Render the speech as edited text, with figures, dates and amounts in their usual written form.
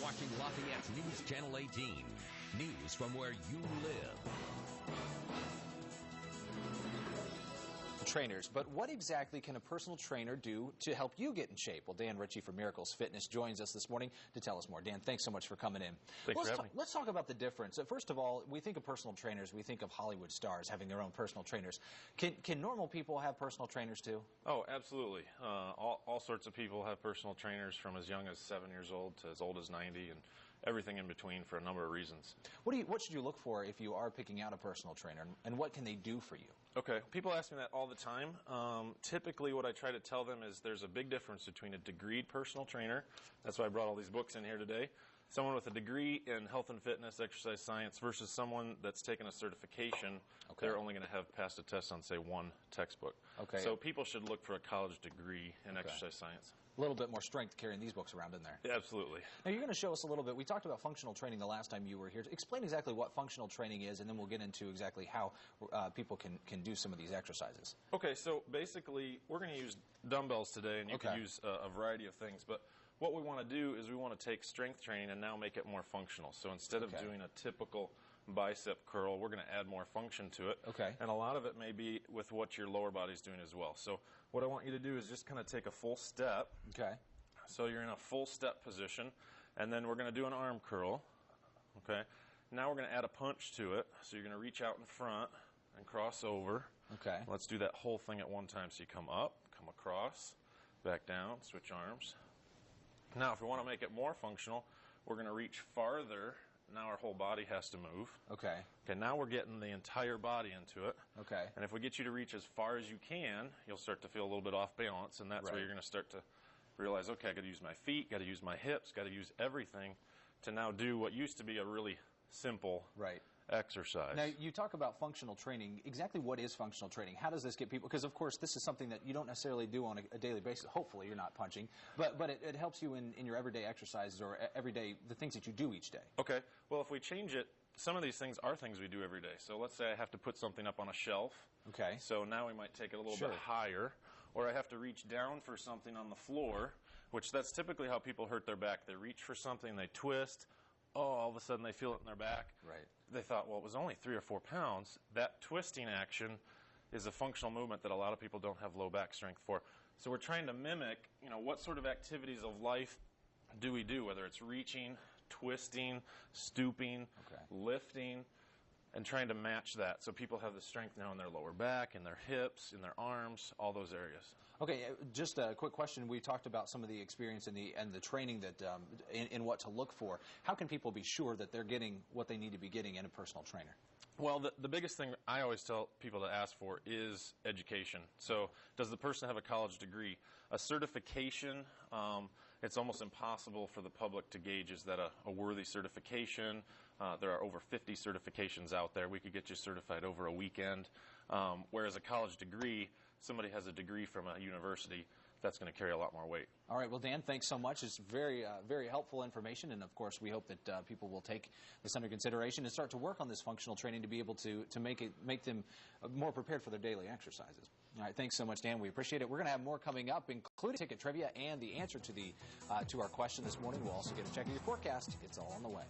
watching Lafayette's News Channel 18. News from where you live. Trainers, but what exactly can a personal trainer do to help you get in shape? Well, Dan Ritchie from Miracles Fitness joins us this morning to tell us more. Dan, thanks so much for coming in. Thanks for having me. Let's talk about the difference. First of all, we think of personal trainers, we think of Hollywood stars having their own personal trainers. Can normal people have personal trainers too? Oh, absolutely. All sorts of people have personal trainers from as young as 7 years old to as old as 90 and everything in between for a number of reasons. What should you look for if you are picking out a personal trainer, and what can they do for you? Okay, people ask me that all the time. Typically what I try to tell them is there's a big difference between a degreed personal trainer, that's why I brought all these books in here today, someone with a degree in health and fitness, exercise science, versus someone that's taken a certification. Okay. They're only going to have passed a test on, say, one textbook. Okay. So people should look for a college degree in exercise science. A little bit more strength carrying these books around in there. Yeah, absolutely. Now, you're going to show us a little bit. We talked about functional training the last time you were here. Explain exactly what functional training is, and then we'll get into exactly how people can do some of these exercises. Okay, so basically, we're going to use dumbbells today, and you can use a variety of things. But what we want to do is we want to take strength training and now make it more functional. So instead of doing a typical bicep curl, we're going to add more function to it. Okay. And a lot of it may be with what your lower body's doing as well. So what I want you to do is just kind of take a full step. Okay. So you're in a full step position, and then we're going to do an arm curl. Okay. Now we're going to add a punch to it. So you're going to reach out in front and cross over. Okay. Let's do that whole thing at one time. So you come up, come across, back down, switch arms. Now if we want to make it more functional, we're going to reach farther. Now our whole body has to move. Okay. Okay, now we're getting the entire body into it. Okay. And if we get you to reach as far as you can, you'll start to feel a little bit off balance, and that's where you're going to start to realize, okay, I got to use my feet, got to use my hips, got to use everything to now do what used to be a really simple exercise. Now, you talk about functional training. Exactly what is functional training? How does this get people? Because, of course, this is something that you don't necessarily do on a daily basis. Hopefully, you're not punching. But it helps you in your everyday exercises or everyday, the things that you do each day. Okay. Well, if we change it, some of these things are things we do every day. So let's say I have to put something up on a shelf. Okay. So now we might take it a little bit higher. Or I have to reach down for something on the floor, which that's typically how people hurt their back. They reach for something, they twist. Oh, all of a sudden they feel it in their back. Right. They thought, well, it was only 3 or 4 pounds. That twisting action is a functional movement that a lot of people don't have low back strength for. So we're trying to mimic, what sort of activities of life do we do, whether it's reaching, twisting, stooping, lifting, and trying to match that. So people have the strength now in their lower back, in their hips, in their arms, all those areas. Okay, just a quick question. We talked about some of the experience and the training that in what to look for. How can people be sure that they're getting what they need to be getting in a personal trainer? Well, the biggest thing I always tell people to ask for is education. So does the person have a college degree? A certification, it's almost impossible for the public to gauge, is that a worthy certification? There are over 50 certifications out there. We could get you certified over a weekend. Whereas a college degree, somebody has a degree from a university, that's going to carry a lot more weight. All right. Well, Dan, thanks so much. It's very, very helpful information. And, of course, we hope that people will take this under consideration and start to work on this functional training to be able to make them more prepared for their daily exercises. All right. Thanks so much, Dan. We appreciate it. We're going to have more coming up, including ticket trivia and the answer to our question this morning. We'll also get a check of your forecast. It's all on the way.